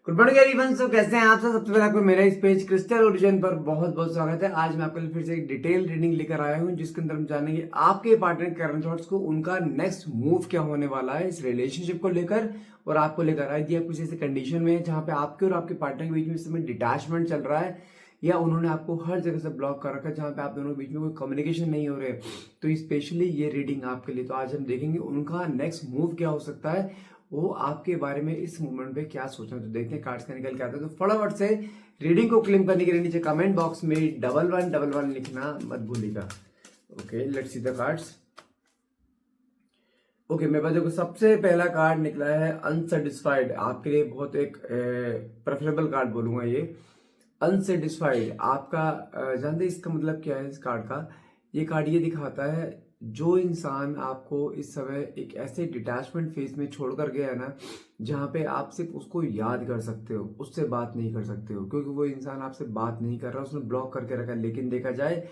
Good morning everyone. सो कैसे हैं आप सब? सबसे पहले आपको मेरा इस पेज क्रिस्टल ओरिजिन पर बहुत बहुत स्वागत है। आज मैं आपके लिए फिर से एक डिटेल रीडिंग लेकर आया हूं जिसके अंदर हम जानेंगे आपके पार्टनर करंट थॉट्स को, उनका नेक्स्ट मूव क्या होने वाला है इस रिलेशनशिप को लेकर और आपको लेकर। यदि आप किसी ऐसी कंडीशन में है जहां पे आपके और आपके पार्टनर के बीच में इस समय डिटैचमेंट चल रहा है या उन्होंने आपको हर जगह से ब्लॉक कर रखा है, जहां पे आप दोनों के बीच में कोई कम्युनिकेशन नहीं हो रहे, तो स्पेशली ये रीडिंग आपके लिए। तो आज हम देखेंगे उनका नेक्स्ट मूव क्या हो सकता है, वो आपके बारे में इस मोमेंट पे क्या सोच रहे हैं। तो देखते हैं कार्ड्स का निकल के आता है। तो फटाफट से रीडिंग को क्लेम करने के लिए नीचे कमेंट बॉक्स में 1111 लिखना मत भूलिएगा। Okay, let's see the cards. Okay, मेरे पास देखो सबसे पहला कार्ड निकला है अनसेटिस्फाइड। आपके लिए बहुत एक प्रेफरेबल कार्ड बोलूंगा ये। अनसेटिस्फाइड आपका जानते हैं इसका मतलब क्या है? इस कार्ड का ये कार्ड ये दिखाता है जो इंसान आपको इस समय एक ऐसे डिटैचमेंट फेज में छोड़कर गया है ना, जहां पे आप सिर्फ उसको याद कर सकते हो, उससे बात नहीं कर सकते हो, क्योंकि वो इंसान आपसे बात नहीं कर रहा, उसने ब्लॉक करके रखा है। लेकिन देखा जाए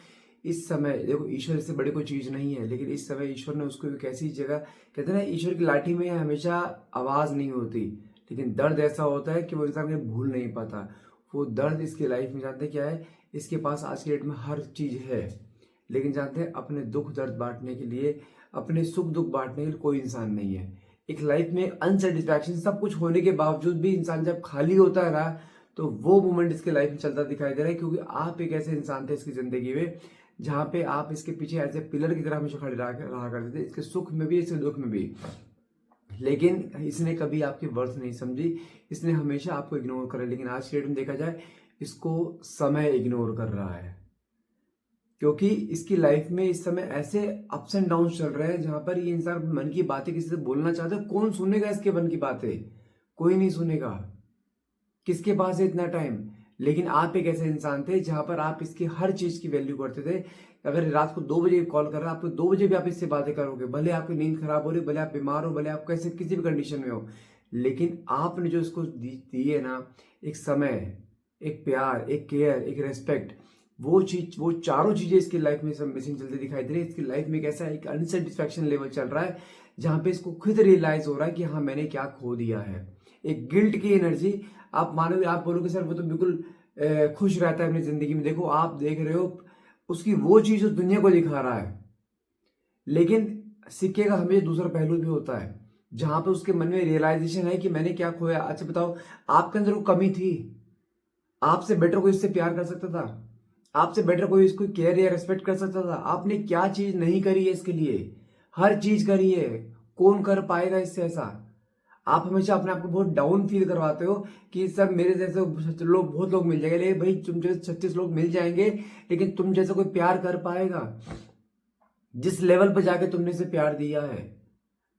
इस समय, देखो ईश्वर से बड़ी कोई चीज नहीं है, लेकिन इस समय ईश्वर ने उसको एक ऐसी जगह, कहते हैं ना ईश्वर की लाठी में हमेशा आवाज नहीं होती, लेकिन दर्द ऐसा होता है कि वो इंसान कभी भूल नहीं पाता। वो दर्द इसकी लाइफ में जानते क्या है? इसके पास आज के डेट में हर चीज है, लेकिन जानते हैं अपने दुख दर्द बांटने के लिए, अपने सुख दुख बांटने के लिए कोई इंसान नहीं है। एक लाइफ में अनसेटिस्फैक्शन सब कुछ होने के बावजूद भी इंसान जब खाली होता है ना, तो वो मोमेंट इसके लाइफ में चलता दिखाई दे रहा है, क्योंकि आप एक ऐसे इंसान थे इसकी जिंदगी में जहां पे आप इसके पीछे एज ए पिलर की तरह हमेशा खड़े रहा करते थे, इसके सुख में भी इसके दुख में भी। लेकिन इसने कभी आपकी वर्थ नहीं समझी, इसने हमेशा आपको इग्नोर करा। लेकिन आज के डेट में देखा जाए इसको समय इग्नोर कर रहा है, क्योंकि इसकी लाइफ में इस समय ऐसे अप्स एंड डाउन चल रहे हैं जहां पर ये इंसान मन की बातें किसी से बोलना चाहता है। कौन सुनेगा इसके मन की बातें? कोई नहीं सुनेगा। किसके पास है इतना टाइम? लेकिन आप एक ऐसे इंसान थे जहां पर आप इसकी हर चीज की वैल्यू करते थे। अगर रात को 2 बजे कॉल कर रहा है, आपको 2 बजे भी आप इससे बातें करोगे, भले आपकी नींद खराब हो रही, भले आप बीमार हो, भले आप कैसे किसी भी कंडीशन में हो, लेकिन आपने जो इसको दी है ना, एक समय, एक प्यार, एक केयर, एक रेस्पेक्ट, वो चीज, वो चारों चीजें इसकी लाइफ में सब मिसिंग चलती दिखाई दे रही है। इसकी लाइफ में एक ऐसा एक अनसेटिस्फैक्शन लेवल चल रहा है जहां पे इसको खुद रियलाइज हो रहा है कि हाँ मैंने क्या खो दिया है। एक गिल्ट की एनर्जी। आप मानोगे, आप बोलोगे सर वो तो बिल्कुल खुश रहता है अपनी जिंदगी में। देखो आप देख रहे हो उसकी वो चीज जो दुनिया को दिखा रहा है, लेकिन सिक्के का हमेशा दूसरा पहलू भी होता है जहां पे उसके मन में रियलाइजेशन है कि मैंने क्या खोया। अच्छा बताओ, आपके अंदर वो कमी थी, आपसे बेटर कोई इससे प्यार कर सकता था? आपसे बेटर कोई इसको केयर या रिस्पेक्ट कर सकता था? आपने क्या चीज नहीं करी है इसके लिए? हर चीज करी है। कौन कर पाएगा इससे ऐसा? आप हमेशा अपने आप को बहुत डाउन फील करवाते हो कि सर मेरे जैसे लोग, बहुत लोग मिल जाएंगे, लेकिन भाई तुम जैसे 36 लोग मिल जाएंगे, लेकिन तुम जैसा कोई प्यार कर पाएगा? जिस लेवल पर जाके तुमने इसे प्यार दिया है,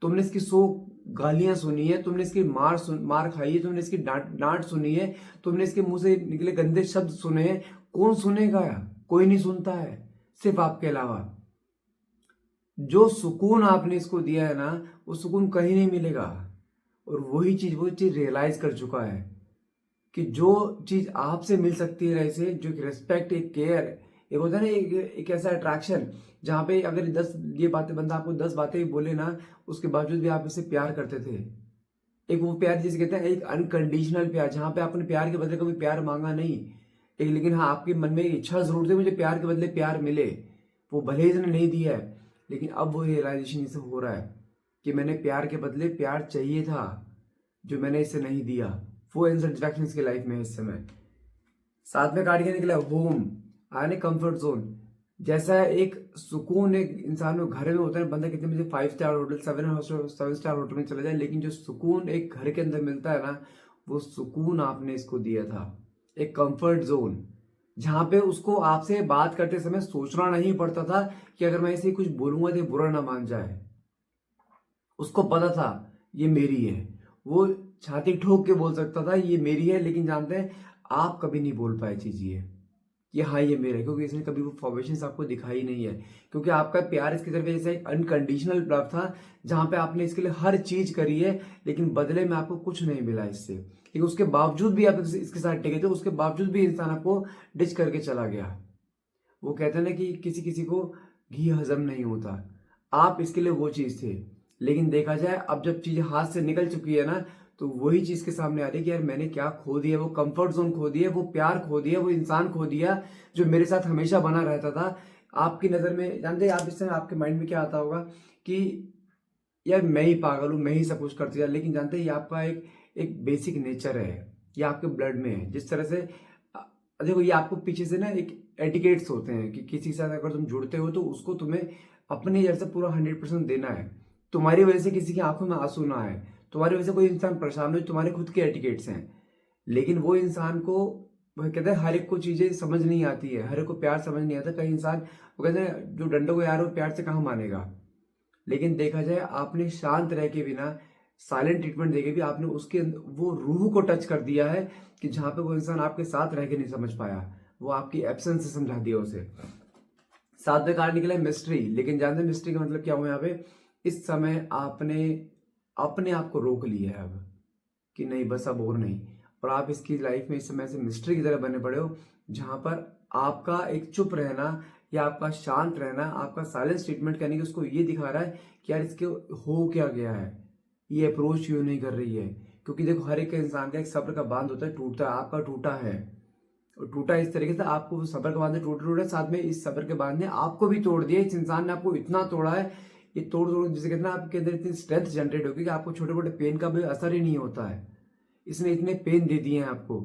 तुमने इसकी 100 गालियां सुनी है, तुमने इसकी मार खाई है, तुमने इसकी डांट डांट सुनी है, तुमने इसके मुंह से निकले गंदे शब्द सुने हैं। कौन सुनेगा? कोई नहीं सुनता है, सिर्फ आपके अलावा। जो सुकून आपने इसको दिया है ना, वो सुकून कहीं नहीं मिलेगा। और वो चीज रियलाइज कर चुका है कि जो चीज आपसे मिल सकती है, ऐसे जो रिस्पेक्ट, एक केयर, एक होता है ना एक ऐसा अट्रैक्शन जहां पे अगर 10 ये बातें, बंदा आपको 10 बातें भी बोले ना, उसके बावजूद भी आप इससे प्यार करते थे। एक वो प्यार जिसे कहते हैं एक अनकंडीशनल प्यार, जहां पे आपने प्यार के बदले कभी प्यार मांगा नहीं। एक, लेकिन हाँ आपके मन में इच्छा जरूर थी मुझे प्यार के बदले प्यार मिले, वो भले ही इसने नहीं दिया है, लेकिन अब वो रियलाइजेशन इसे हो रहा है कि मैंने प्यार के बदले प्यार चाहिए था जो मैंने इसे नहीं दिया। वो इनसेटिस्फैक्शन इसकी लाइफ में है इस समय। साथ में कार्ड क्या निकला? होम, आने कंफर्ट जोन। जैसा एक सुकून एक इंसान में घर में होता है, बंदा कितने बजे 5 स्टार होटल, 7 स्टार होटल में चला जाए, लेकिन जो सुकून एक घर के अंदर मिलता है ना, वो सुकून आपने इसको दिया था। एक कंफर्ट जोन जहां पे उसको आपसे बात करते समय सोचना नहीं पड़ता था कि अगर मैं इसे कुछ बोलूंगा तो ये बुरा ना मान जाए। उसको पता था ये मेरी है, वो छाती ठोक के बोल सकता था ये मेरी है। लेकिन जानते हैं आप कभी नहीं बोल पाए चीज ये कि हाँ ये मेरा है, क्योंकि इसने कभी वो फॉर्मेशन आपको दिखाई नहीं है। क्योंकि आपका प्यार इसकी तरफ जैसे एक अनकंडीशनल लव था जहां पे आपने इसके लिए हर चीज करी है, लेकिन बदले में आपको कुछ नहीं मिला इससे। लेकिन उसके बावजूद भी आप इसके साथ टिके थे, उसके बावजूद भी इंसान आपको डिच करके चला गया। वो कहते हैं ना कि किसी किसी को घी हजम नहीं होता, आप इसके लिए वो चीज थे। लेकिन देखा जाए अब जब चीजें हाथ से निकल चुकी है ना, तो वही चीज के सामने आ रही है कि यार मैंने क्या खो दिया, वो कंफर्ट जोन खो दिया, वो प्यार खो दिया, वो इंसान खो दिया जो मेरे साथ हमेशा बना रहता था। आपकी नजर में जानते हैं आप इस समय आपके माइंड में क्या आता होगा कि यार मैं ही पागल हूँ, मैं ही सब कुछ करती यार, लेकिन जानते हैं ये आपका एक बेसिक नेचर है, ये आपके ब्लड में है। जिस तरह से अ, देखो ये आपको पीछे से ना एक एटिकेट्स होते हैं कि किसी के साथ अगर तुम जुड़ते हो तो उसको तुम्हें अपने जैसे पूरा 100% देना है। तुम्हारी वजह से किसी की आंखों में आंसू ना आए, तुम्हारी वजह से कोई इंसान परेशान हो, तुम्हारे खुद के एटिकेट्स हैं। लेकिन वो इंसान को, वह कहते हैं हर एक को चीजें समझ नहीं आती है, हर एक को प्यार समझ नहीं आता। कई इंसान वो कहते हैं जो डंडों को यार वो प्यार से कहाँ मानेगा। लेकिन देखा जाए आपने शांत रह के भी ना, साइलेंट ट्रीटमेंट देके भी आपने उसके वो रूह को टच कर दिया है कि जहां पे वो इंसान आपके साथ रह के नहीं समझ पाया, वो आपकी एब्सेंस से समझा दिया उसे। सातवें कार्ड निकला है मिस्ट्री। लेकिन जानते हैं मिस्ट्री का मतलब क्या हुआ यहाँ पे? इस समय आपने अपने आप को रोक लिया है अब कि नहीं बस अब और नहीं। और आप इसकी लाइफ में इस समय से मिस्ट्री की तरह बने पड़े हो, जहां पर आपका एक चुप रहना या आपका शांत रहना, आपका साइलेंस ट्रीटमेंट करने की उसको ये दिखा रहा है कि यार इसके हो क्या गया है, ये अप्रोच क्यों नहीं कर रही है। क्योंकि देखो हर एक इंसान का एक सब्र का बांध होता है, टूटता है, आपका टूटा है। और टूटा इस तरीके से, आपको सब्र का बांध टूटा, साथ में इस सब्र के बांध ने आपको भी तोड़ दिया। इस इंसान ने आपको इतना तोड़ा है, ये तोड़ तोड़ जिसे कहते हैं आपके अंदर इतनी स्ट्रेंथ जनरेट होगी कि आपको छोटे मोटे पेन का भी असर ही नहीं होता है। इसने इतने पेन दे दिए हैं आपको।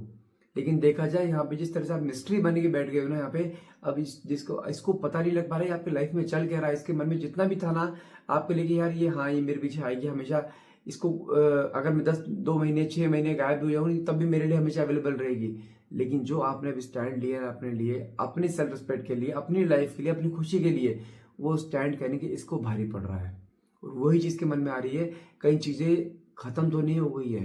लेकिन देखा जाए यहाँ पे जिस तरह से आप मिस्ट्री बन के बैठ गए हो ना यहाँ पे, अब जिसको इसको पता नहीं लग पा रहा है आपकी लाइफ में चल क्या रहा है। इसके मन में जितना भी था ना आपके लिए कि यार ये, हाँ ये मेरे पीछे आएगी हमेशा, इसको अगर मैं 2 महीने 6 महीने गायब भी हो जाऊँ तब भी मेरे लिए हमेशा अवेलेबल रहेगी। लेकिन जो आपने अभी स्टैंड लिया है अपने लिए, अपनी सेल्फ रिस्पेक्ट के लिए, अपनी लाइफ के लिए, अपनी खुशी के लिए, वो स्टैंड करने के इसको भारी पड़ रहा है। और वही चीज के मन में आ रही है, कई चीजें खत्म तो नहीं हो गई है।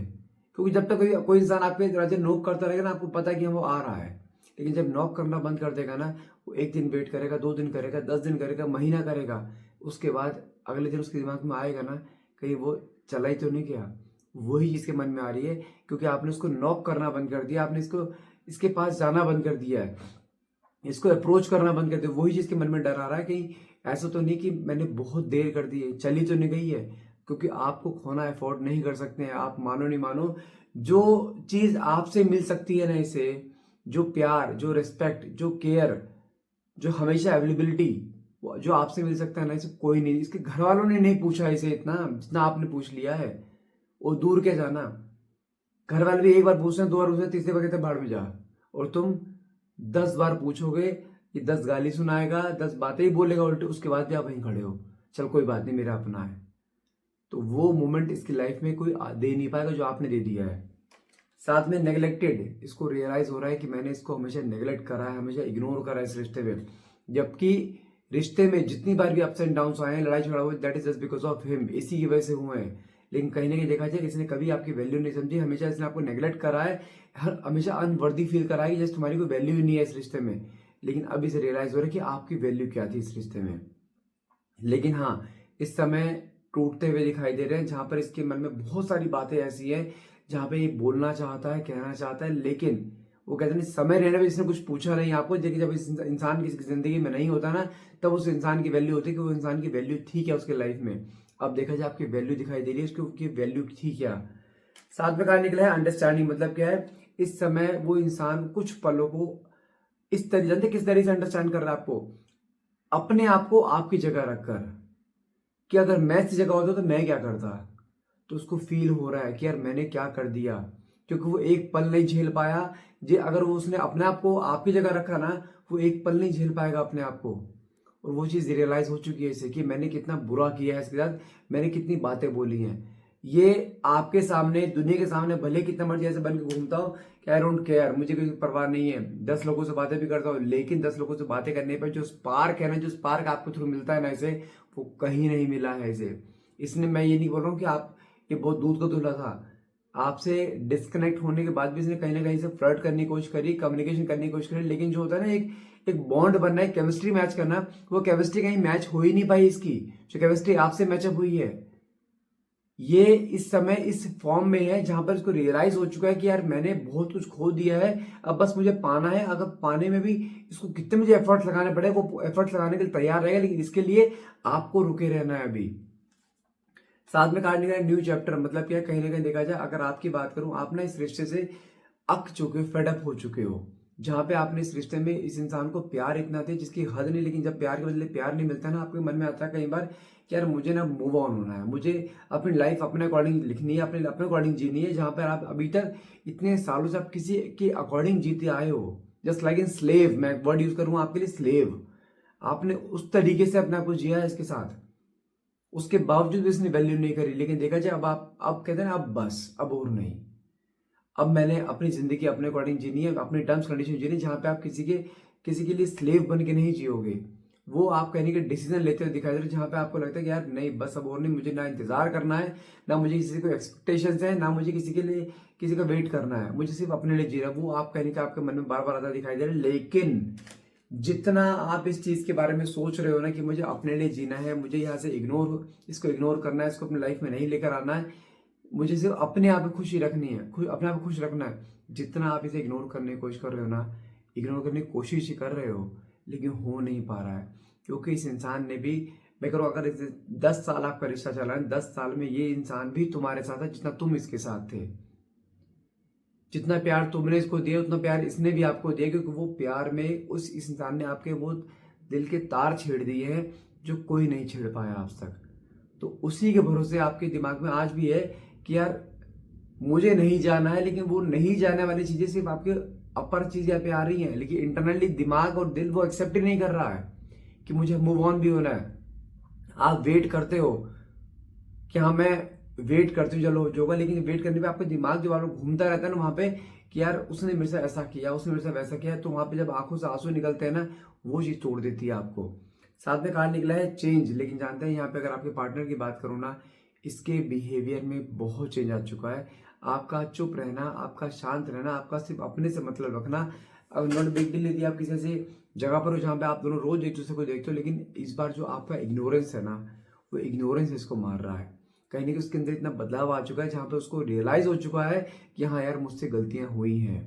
क्योंकि जब तक कोई इंसान आपके दरवाजे नॉक करता रहेगा ना, आपको पता है कि वो आ रहा है। लेकिन जब नॉक करना बंद कर देगा ना, वो 1 दिन वेट करेगा, 2 दिन करेगा, 10 दिन करेगा, महीना करेगा, उसके बाद अगले दिन उसके दिमाग में आएगा ना कहीं वो चला ही तो नहीं गया। वही चीज के मन में आ रही है क्योंकि आपने उसको नॉक करना बंद कर दिया, आपने इसके पास जाना बंद कर दिया है, इसको अप्रोच करना बंद कर दिया। वही चीज के मन में डर आ रहा है कहीं ऐसा तो नहीं कि मैंने बहुत देर कर दी है, चली तो नहीं गई है। क्योंकि आपको खोना अफोर्ड नहीं कर सकते हैं। आप मानो नहीं मानो, जो चीज आपसे मिल सकती है ना इसे, जो प्यार, जो रिस्पेक्ट, जो केयर, जो हमेशा अवेलेबिलिटी, जो आपसे मिल सकता है ना, इसे कोई नहीं, इसके घर वालों ने नहीं पूछा इसे इतना जितना आपने पूछ लिया है। वो दूर के जाना, घर वाले भी एक बार पूछते हैं, 2 बार पूछते हैं, तीसरे बार कहते हैं भाड़ में जा। और तुम 10 बार पूछोगे, ये 10 गाली सुनाएगा, 10 बातें ही बोलेगा उल्टे, उसके बाद भी आप वहीं खड़े हो, चल कोई बात नहीं मेरा अपना है। तो वो मोमेंट इसकी लाइफ में कोई दे नहीं पाएगा जो आपने दे दिया है। साथ में नेग्लेक्टेड, इसको रियलाइज हो रहा है कि मैंने इसको हमेशा नेग्लेक्ट करा है, हमेशा इग्नोर करा है इस रिश्ते में। जबकि रिश्ते में जितनी बार भी अप्स एंड डाउन आए हैं, लड़ाई झगड़ा हुआ, that is just because of him, इसी की वजह से हुए हैं। लेकिन कहीं ना कहीं देखा जाए इसने कभी आपकी वैल्यू नहीं समझी, हमेशा इसने आपको नेग्लेक्ट करा है, हमेशा अनवर्दी फील करा है कि जस्ट तुम्हारी कोई वैल्यू ही नहीं है इस रिश्ते में। लेकिन अब इसे रियलाइज हो रहा है कि आपकी वैल्यू क्या थी इस रिश्ते में। लेकिन हाँ, इस समय टूटते हुए दिखाई दे रहे हैं, जहां पर इसके मन में बहुत सारी बातें ऐसी हैं जहां पे ये बोलना चाहता है, कहना चाहता है, लेकिन वो कहते हैं समय रहने पे इसने कुछ पूछा नहीं आपको। लेकिन जब इस इंसान की जिंदगी में नहीं होता ना, तब उस इंसान की वैल्यू होती है कि वो इंसान की वैल्यू थी क्या उसके लाइफ में। अब देखा जाए आपकी वैल्यू दिखाई दे रही है, उसकी वैल्यू थी क्या। साथ में कहा निकला है अंडरस्टैंडिंग। मतलब क्या है? इस समय वो इंसान कुछ पलों को इस तरह, जानते किस तरह से अंडरस्टैंड कर रहा है आपको, अपने आप को आपकी जगह रखकर, कि अगर मैं इस जगह होता तो मैं क्या करता। तो उसको फील हो रहा है कि यार मैंने क्या कर दिया, क्योंकि वो एक पल नहीं झेल पाया। जे अगर वो उसने अपने आप को आपकी जगह रखा ना, वो एक पल नहीं झेल पाएगा अपने आप को। और वो चीज रियलाइज हो चुकी है इसे कि मैंने कितना बुरा किया है इसके साथ, मैंने कितनी बातें बोली हैं। ये आपके सामने, दुनिया के सामने भले कितना मर्जी ऐसे बन के घूमता हूँ कि आई डोंट केयर, मुझे कोई परवाह नहीं है, 10 लोगों से बातें भी करता हूँ, लेकिन 10 लोगों से बातें करने पर जो स्पार्क है ना, जो स्पार्क आपको थ्रू मिलता है ना इसे, वो कहीं नहीं मिला है इसे। इसने, मैं ये नहीं बोल रहा हूँ कि आप ये बहुत दूध का दूल्हा था, आपसे डिस्कनेक्ट होने के बाद भी इसने कहीं ना कहीं से फ्लर्ट करने की कोशिश करी, कम्युनिकेशन करने की कोशिश करी। लेकिन जो होता है ना, एक बॉन्ड बनना है, केमिस्ट्री मैच करना, वो केमिस्ट्री कहीं मैच हो ही नहीं पाई इसकी। जो केमिस्ट्री आपसे मैचअप हुई है, ये इस समय इस फॉर्म में है जहां पर इसको रियलाइज हो चुका है कि यार मैंने बहुत कुछ खो दिया है, अब बस मुझे पाना है। अगर पाने में भी इसको कितने मुझे एफर्ट्स लगाने पड़े, वो एफर्ट्स लगाने के लिए तैयार रहेगा, लेकिन इसके लिए आपको रुके रहना है अभी। साथ में कार्ड निकला है न्यू चैप्टर, मतलब क्या कहीं ना कहीं देखा जाए, अगर आपकी बात करूं, आप ना इस रिश्ते से अक चुके हो, फेडअप हो चुके हो, जहां पे आपने इस रिश्ते में इस इंसान को प्यार इतना थे जिसकी हद नहीं, लेकिन जब प्यार के बदले प्यार नहीं मिलता ना, आपके मन में आता है कई बार कि यार मुझे ना मूव ऑन होना है, मुझे अपनी लाइफ अपने अकॉर्डिंग लिखनी है, अपने अपने अकॉर्डिंग जीनी है, जहां पर आप अभी तक इतने सालों से आप किसी के अकॉर्डिंग जीते आए हो, जस्ट लाइक इन स्लेव, मैं वर्ड यूज करूंगा आपके लिए, स्लेव। आपने उस तरीके से अपना कुछ जिया है इसके साथ, उसके बावजूद भी इसने वैल्यू नहीं करी, लेकिन देखा जाए अब कहते हैं ना, अब बस अब और नहीं, अब मैंने अपनी जिंदगी अपने अकॉर्डिंग जीनी है, अपने टर्म्स कंडीशन जीनी है, जहां पे आप किसी के लिए स्लेव बन के नहीं जियोगे। वो आप कहने के डिसीजन लेते हुए दिखाई दे रहे हो, जहां पे आपको लगता है कि यार नहीं बस अब और नहीं, मुझे ना इंतजार करना है, ना मुझे किसी को एक्सपेक्टेशन है, ना मुझे किसी के लिए किसी का वेट करना है, मुझे सिर्फ अपने लिए जी रहा है। वो आप कहने का आपके मन में बार बार आता दिखाई दे रहा है, लेकिन जितना आप इस चीज के बारे में सोच रहे हो ना कि मुझे अपने लिए जीना है, मुझे यहाँ से इसको इग्नोर करना है, इसको अपनी लाइफ में नहीं लेकर आना है, मुझे सिर्फ अपने आप में खुशी रखनी है, अपने आप को खुश रखना है, जितना आप इसे इग्नोर करने की कोशिश कर रहे हो ना, इग्नोर करने की कोशिश ही कर रहे हो, लेकिन हो नहीं पा रहा है, क्योंकि इस इंसान ने भी, मैं करूँ अगर 10 साल आपका रिश्ता चला है, 10 साल में ये इंसान भी तुम्हारे साथ है जितना तुम इसके साथ थे, जितना प्यार तुमने इसको दिया उतना प्यार इसने भी आपको दिया, क्योंकि वो प्यार में इस इंसान ने आपके वो दिल के तार छेड़ दिए हैं जो कोई नहीं छेड़ पाया आज तक। तो उसी के भरोसे आपके दिमाग में आज भी है कि यार मुझे नहीं जाना है, लेकिन वो नहीं जाने वाली चीजें सिर्फ आपके अपर चीज यहाँ पे आ रही हैं, लेकिन इंटरनली दिमाग और दिल वो एक्सेप्ट ही नहीं कर रहा है कि मुझे मूव ऑन भी होना है। आप वेट करते हो कि हाँ मैं वेट करते हो चलो जो होगा, लेकिन वेट करने पे आपका दिमाग जो वालों घूमता रहता है ना वहां पे कि यार उसने मेरे से ऐसा किया, उसने मेरे से वैसा किया, तो वहां पे जब आंखों से आंसू निकलते हैं ना, वो चीज तोड़ देती है आपको। साथ में कार्ड निकला है चेंज, लेकिन जानते हैं यहाँ पे अगर आपके पार्टनर की बात करूँ ना, इसके बिहेवियर में बहुत चेंज आ चुका है। आपका चुप रहना, आपका शांत रहना, आपका सिर्फ अपने से मतलब रखना, अब नॉट बिग डील यदि आप किसी ऐसी जगह पर हो जहाँ पे आप दोनों रोज एक दूसरे को देखते हो, लेकिन इस बार जो आपका इग्नोरेंस है ना, वो इग्नोरेंस इसको मार रहा है। कहीं ना कहीं उसके अंदर इतना बदलाव आ चुका है जहां पे उसको रियलाइज हो चुका है कि हाँ यार मुझसे गलतियां हुई हैं,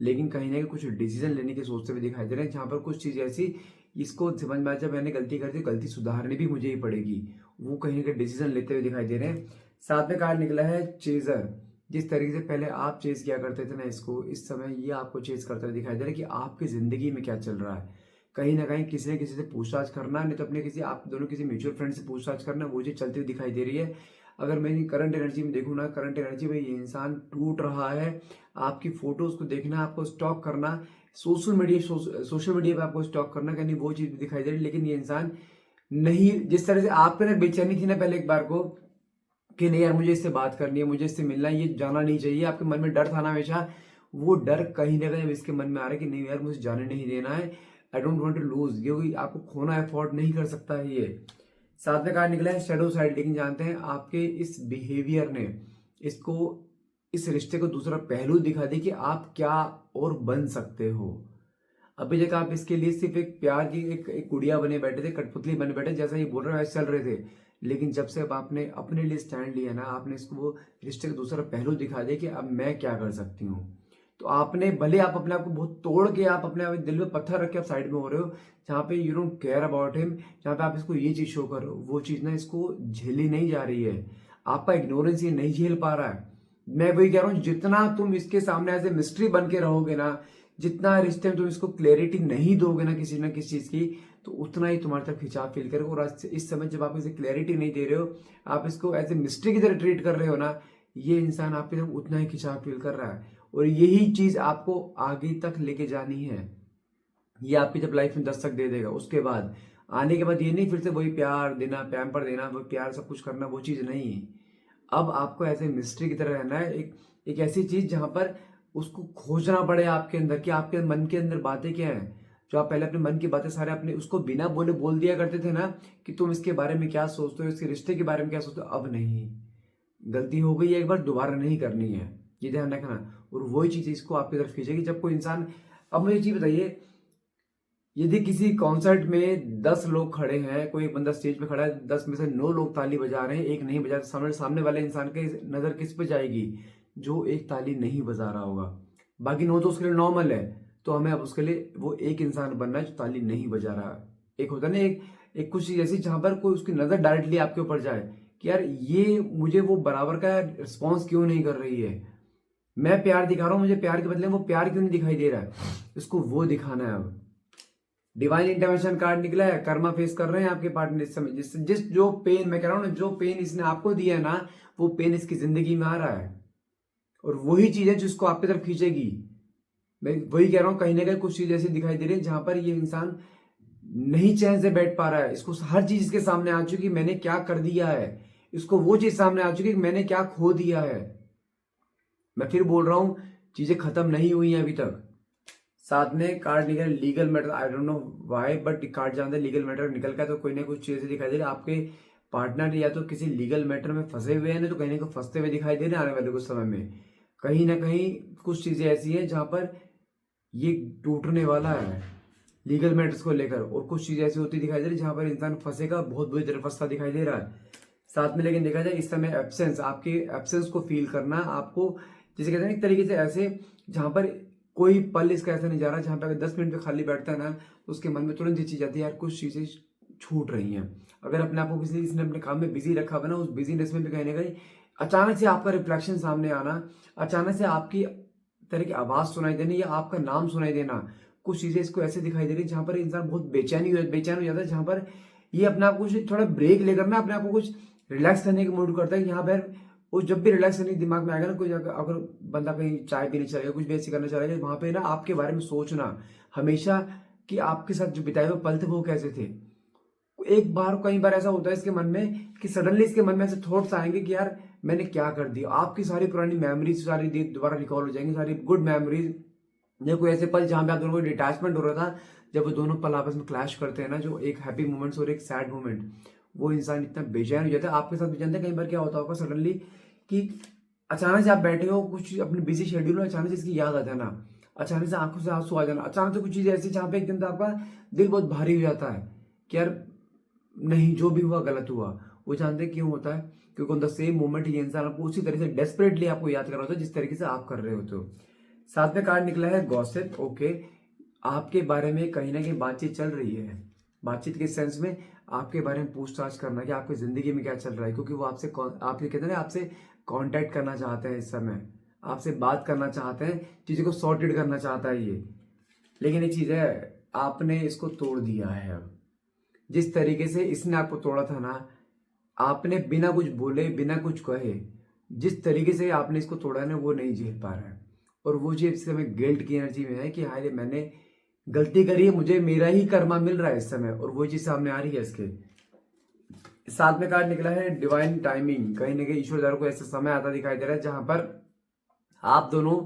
लेकिन कहीं ना कहीं कुछ डिसीजन लेने की सोचते हुए दिखाई दे रहे हैं, जहां पर कुछ चीज ऐसी इसको समझ में आ जाए मैंने गलती कर दी, गलती सुधारनी भी मुझे ही पड़ेगी, वो कहीं ना कहीं डिसीजन लेते हुए दिखाई दे रहे हैं। साथ में कार्ड निकला है चेजर, जिस तरीके से पहले आप चेज किया करते थे ना इसको, इस समय ये आपको चेज करते हुए दिखाई दे रहा है कि आपकी जिंदगी में क्या चल रहा है। कहीं ना कहीं किसी न किसी से पूछताछ करना, नहीं तो अपने किसी आप दोनों किसी म्यूचुअल फ्रेंड से पूछताछ करना, वो चीज चलती हुई दिखाई दे रही है। अगर मैं करंट एनर्जी में देखूँ ना, करंट एनर्जी में ये इंसान टूट रहा है, आपकी फोटोज को देखना, आपको स्टॉक करना, सोशल मीडिया पे आपको स्टॉक करना, कहीं वो चीज भी दिखाई दे रही है, लेकिन ये इंसान नहीं, जिस तरह से आपके ना बेचैनी थी ना पहले एक बार को कि नहीं यार मुझे इससे बात करनी है, मुझे इससे मिलना है, ये जाना नहीं चाहिए, आपके मन में डर था ना हमेशा, वो डर कहीं ना कहीं इसके मन में आ रहा है कि नहीं यार मुझे जाने नहीं देना है, I don't want to lose, क्योंकि आपको खोना अफोर्ड नहीं कर सकता है ये। साथ में कार्ड निकला है शैडो साइड, लेकिन जानते हैं आपके इस बिहेवियर ने इसको, इस रिश्ते को दूसरा पहलू दिखा दी कि आप क्या और बन सकते हो। अभी तक आप इसके लिए सिर्फ एक प्यार की एक गुड़िया बने बैठे थे, कठपुतली बने बैठे, जैसा ये बोल रहे हैं वैसे चल रहे थे, लेकिन जब से अब आपने अपने लिए स्टैंड लिया ना, आपने इसको वो रिश्ते का दूसरा पहलू दिखा दिया कि अब मैं क्या कर सकती हूँ। तो आपने भले आप अपने आप को बहुत तोड़ के, आप अपने आप दिल में पत्थर रख के आप साइड में हो रहे हो, जहाँ पे you don't care about him, जहाँ पे आप इसको ये चीज शो कर रहे हो, वो चीज ना इसको झेली नहीं जा रही है, आपका इग्नोरेंस ये नहीं झेल पा रहा है। मैं वही कह रहा हूँ, जितना तुम इसके सामने एज ए मिस्ट्री बन के रहोगे ना, जितना रिश्ते में तुम इसको क्लैरिटी नहीं दोगे ना किसी चीज की, तो उतना ही तुम्हारी तरफ खिंचाव फील करेगा। और आज इस समय जब आप इसे क्लैरिटी नहीं दे रहे हो, आप इसको एज ए मिस्ट्री की तरह ट्रीट कर रहे हो ना, ये इंसान आपकी तरफ उतना ही खिंचाव फील कर रहा है, और यही चीज आपको आगे तक लेके जानी है। ये आपकी जब लाइफ में दस्तक दे देगा, उसके बाद आने के बाद ये नहीं फिर से वही प्यार देना, पैम्पर देना, वो प्यार सब कुछ करना, वो चीज नहीं है। अब आपको ऐसे मिस्ट्री की तरह रहना है, एक ऐसी चीज जहां पर उसको खोजना पड़े आपके अंदर कि आपके मन के अंदर बातें क्या है। जो आप पहले अपने मन की बातें सारे अपने उसको बिना बोले बोल दिया करते थे ना कि तुम इसके बारे में क्या सोचते हो, इसके रिश्ते के बारे में क्या सोचते हो, अब नहीं, गलती हो गई है एक बार, दोबारा नहीं करनी है, ये ध्यान रखना। और वही चीज इसको आपकी तरफ खींचेगी जब कोई इंसान। अब मुझे चीज बताइए, यदि किसी कॉन्सर्ट में 10 लोग खड़े हैं, कोई एक बंदा स्टेज पे खड़ा है, 10 में से 9 लोग ताली बजा रहे हैं, एक नहीं बजा, सामने वाले इंसान की नजर किस पे जाएगी? जो एक ताली नहीं बजा रहा होगा। बाकी 9 तो उसके लिए नॉर्मल है, तो हमें अब उसके लिए वो एक इंसान बनना है जो ताली नहीं बजा रहा है। एक होता है ना, एक कुछ चीज ऐसी जहां पर कोई उसकी नजर डायरेक्टली आपके ऊपर जाए कि यार ये मुझे वो बराबर का रिस्पॉन्स क्यों नहीं कर रही है, मैं प्यार दिखा रहा हूँ, मुझे प्यार के बदले वो प्यार क्यों नहीं दिखाई दे रहा है, इसको वो दिखाना है। अब डिवाइन इंटरवेंशन कार्ड निकला है, कर्मा फेस कर रहे हैं आपके पार्टनर इस समय, जिस जो पेन मैं कह रहा हूँ ना, जो पेन इसने आपको दिया है ना, वो पेन इसकी जिंदगी में आ रहा है, और वही चीज है जिसको आपकी तरफ खींचेगी। मैं वही कह रहा हूँ, कहीं ना कहीं कुछ चीज ऐसी दिखाई दे रही है जहां पर ये इंसान नहीं चैन से बैठ पा रहा है, इसको हर चीज इसके सामने आ चुकी, मैंने क्या कर दिया है, इसको वो चीज सामने आ चुकी कि मैंने क्या खो दिया है। मैं फिर बोल रहा हूं, चीजें खत्म नहीं हुई हैं अभी तक। साथ में कार्ड निकल legal matter, I don't know why, but card जानते हैं लीगल मैटर निकल का, तो कोई ना कुछ चीजें दिखाई दे रही है, आपके पार्टनर या तो किसी लीगल मैटर में फंसे हुए हैं, ना तो कहीं ना कहीं फंसते हुए दिखाई दे रहे हैं आने वाले कुछ समय में। कहीं ना कहीं कुछ चीजें ऐसी हैं जहां पर ये टूटने वाला है लीगल मैटर्स को लेकर, और कुछ चीजें ऐसी होती दिखाई दे रही है जहां पर इंसान फंसेगा, बहुत बुरी तरह फंसता दिखाई दे रहा है। साथ में लेकिन देखा जाए इस समय एब्सेंस, आपके एब्सेंस को फील करना आपको, जिसे कहते हैं एक तरीके से ऐसे जहां पर कोई पल इसका ऐसा नहीं जा रहा जहां पर अगर 10 मिनट पे खाली बैठता है ना, तो उसके मन में तुरंत ये चीज आती है, यार कुछ चीजें छूट रही हैं। अगर अपने आप को किसी ने अपने काम में बिजी रखा हुआ ना, उस बिजीनेस में भी कहीं ना कहीं अचानक से आपका रिफ्लेक्शन सामने आना, अचानक से आपकी तरह की आवाज सुनाई देनी, या आपका नाम सुनाई देना, कुछ चीजें इसको ऐसे दिखाई दे रही है जहां पर इंसान बहुत बेचैन हो जाता है, जहां पर ये अपने आप को कुछ थोड़ा ब्रेक लेकर ना अपने आप को कुछ रिलैक्स करने की मूड करता है कि यहाँ पर वो जब भी रिलैक्स करने के दिमाग में आएगा ना, कोई अगर बंदा कहीं चाय पीने चलेगा, कुछ भी ऐसे करना चलेगा, वहां पे ना आपके बारे में सोचना हमेशा कि आपके साथ जो बिताए हुए पल थे वो कैसे थे। एक बार कई बार ऐसा होता है इसके मन में कि सडनली इसके मन में ऐसे थॉट्स आएंगे कि यार मैंने क्या कर दिया, आपकी सारी पुरानी मेमोरीज सारी दोबारा रिकॉल हो जाएंगी, सारी गुड मेमोरीज, या कोई ऐसे पल जहां पे आप दोनों को डिटैचमेंट हो रहा था, जब वो दोनों पल आपस में क्लैश करते हैं ना, जो एक हैप्पी मोमेंट्स और एक सैड मोमेंट, वो इंसान इतना बेचैन हो जाता है। आपके साथ भी जानते हैं कई बार क्या होता होगा सडनली कि अचानक से आप बैठे हो कुछ अपने बिजी शेड्यूल में, अचानक से इसकी याद आ जाना, अचानक से आंखों से आंसू आ जाना, अचानक से कुछ चीजें ऐसी जहां पे एकदम से आपका दिल बहुत भारी हो जाता है कि यार नहीं, जो भी हुआ गलत हुआ। वो जानते हैं क्यों होता है, क्योंकि ऑन द सेम मोमेंट ये इंसान आपको उसी तरह से डेस्परेटली आपको याद कर रहा होता है जिस तरीके से आप कर रहे होते हो। साथ में कार्ड निकला है गॉसिप। ओके, आपके बारे में कहीं ना कहीं बातचीत चल रही है, बातचीत के सेंस में आपके बारे में पूछताछ करना कि आपकी जिंदगी में क्या चल रहा है, क्योंकि वो आपसे कहते हैं ना, आपसे कांटेक्ट करना चाहते हैं इस समय, आपसे बात करना चाहते हैं, चीजों को सॉर्टेड करना चाहता है ये। लेकिन एक चीज है, आपने इसको तोड़ दिया है। अब जिस तरीके से इसने आपको तोड़ा था ना, आपने बिना कुछ बोले बिना कुछ कहे जिस तरीके से आपने इसको तोड़ा है ना, वो नहीं झेल पा रहा है, और वो चीज इस समय गिल्ट की एनर्जी में है कि हाय मैंने गलती करी है, मुझे मेरा ही कर्मा मिल रहा है इस समय, और वो चीज सामने आ रही है इसके। साथ में कार्ड निकला है डिवाइन टाइमिंग। कहीं ना कहीं ईश्वर द्वारा को ऐसा समय आता दिखाई दे रहा है जहां पर आप दोनों,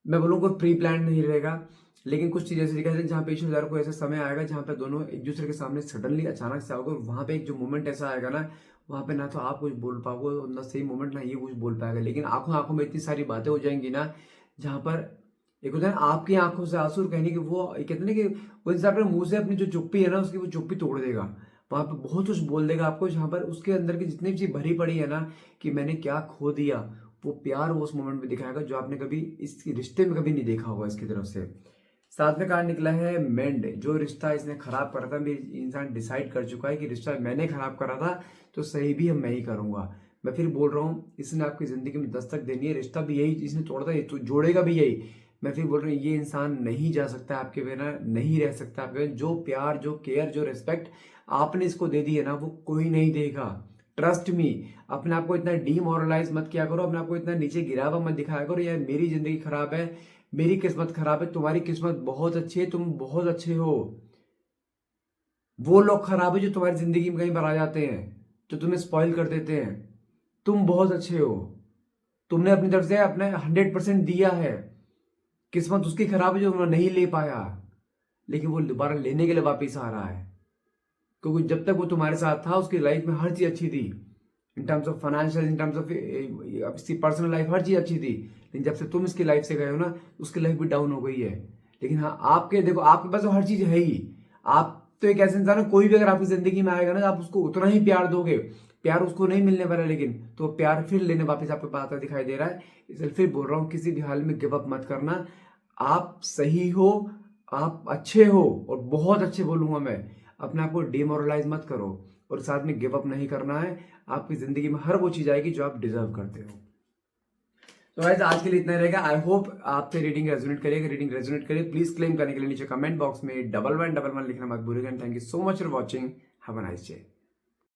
मैं बोलूँ कोई प्री प्लान नहीं रहेगा, लेकिन कुछ चीजें ऐसी दिखाई दे जहाँ पे ईश्वर द्वारा को ऐसा समय आएगा जहाँ पे दोनों एक दूसरे के सामने सडनली अचानक से आओगे, और वहां पे एक जो मोमेंट ऐसा आएगा ना, वहां पे ना तो आप कुछ बोल पाओगे ना सही मोमेंट, ना ये कुछ बोल पाएगा, लेकिन आंखों आंखों में इतनी सारी बातें हो जाएंगी ना, जहां पर एक होता है ना आपकी आंखों से आंसू, कहने की वो कहते हैं ना कि वो इंसान अपने मुंह से अपनी जो चुप्पी है ना, उसकी वो चुप्पी तोड़ देगा, वहां पे बहुत कुछ बोल देगा आपको, जहां पर उसके अंदर की जितनी भी चीज भरी पड़ी है ना कि मैंने क्या खो दिया, वो प्यार वो उस मोमेंट में दिखाएगा जो आपने कभी इस रिश्ते में कभी नहीं देखा होगा इसकी तरफ से। साथ में कार्ड निकला है मेंड। जो रिश्ता इसने खराब करा था, भी इंसान डिसाइड कर चुका है कि रिश्ता मैंने खराब करा था तो सही भी मैं ही करूंगा। मैं फिर बोल रहा हूँ, इसने आपकी जिंदगी में दस्तक देनी है, रिश्ता भी यही इसने तोड़ा था, ये तो जोड़ेगा भी यही। मैं फिर बोल रहा हूँ, ये इंसान नहीं जा सकता आपके बिना, नहीं रह सकता आपके बिना। जो प्यार, जो केयर, जो रिस्पेक्ट आपने इसको दे दी है ना, वो कोई नहीं देगा। Trust me. अपने आप को इतना डीमोरलाइज मत किया करो, अपने आप को इतना नीचे गिरा हुआ मत दिखाया करो, यार मेरी जिंदगी खराब है, मेरी किस्मत खराब है, तुम्हारी किस्मत बहुत अच्छी है, तुम बहुत अच्छे हो। वो लोग खराब है जो तुम्हारी जिंदगी में कहीं पर आ जाते हैं, जो तुम्हें स्पॉइल कर देते हैं। तुम बहुत अच्छे हो, तुमने अपनी तरफ से अपने 100% दिया है। किस्मत उसकी खराब है जो वो नहीं ले पाया, लेकिन वो दोबारा लेने के लिए वापिस आ रहा है, क्योंकि जब तक वो तुम्हारे साथ था उसकी लाइफ में हर चीज अच्छी थी, in terms of financial, in terms of इसकी पर्सनल लाइफ, हर चीज अच्छी थी। लेकिन जब से तुम इसकी लाइफ से गए हो ना, उसकी लाइफ भी डाउन हो गई है। लेकिन हाँ, आपके देखो आपके पास तो हर चीज है ही। आप तो एक ऐसे इंसान है, कोई भी अगर आपकी जिंदगी में आएगा ना, आप उसको उतना ही प्यार दोगे, प्यार उसको नहीं मिलने वाला, लेकिन तो प्यार फिर लेने वापस आपके पास आता दिखाई दे रहा है। इसलिए फिर बोल रहा हूँ, किसी भी हाल में गिव अप मत करना। आप सही हो, आप अच्छे हो, और बहुत अच्छे बोलूंगा मैं। अपने आप को डिमोरलाइज मत करो, और साथ में गिव अप नहीं करना है। आपकी ज़िंदगी में हर वो चीज़ आएगी जो आप डिजर्व करते हो। तो गाइस आज के लिए इतना रहेगा। आई होप आपसे रीडिंग रेजोनेट करेगा। रीडिंग रेजोनेट करे प्लीज क्लेम करने के लिए नीचे कमेंट बॉक्स में 1111 लिखना मत भूलिएगा। Thank you so much for watching. Have a nice day.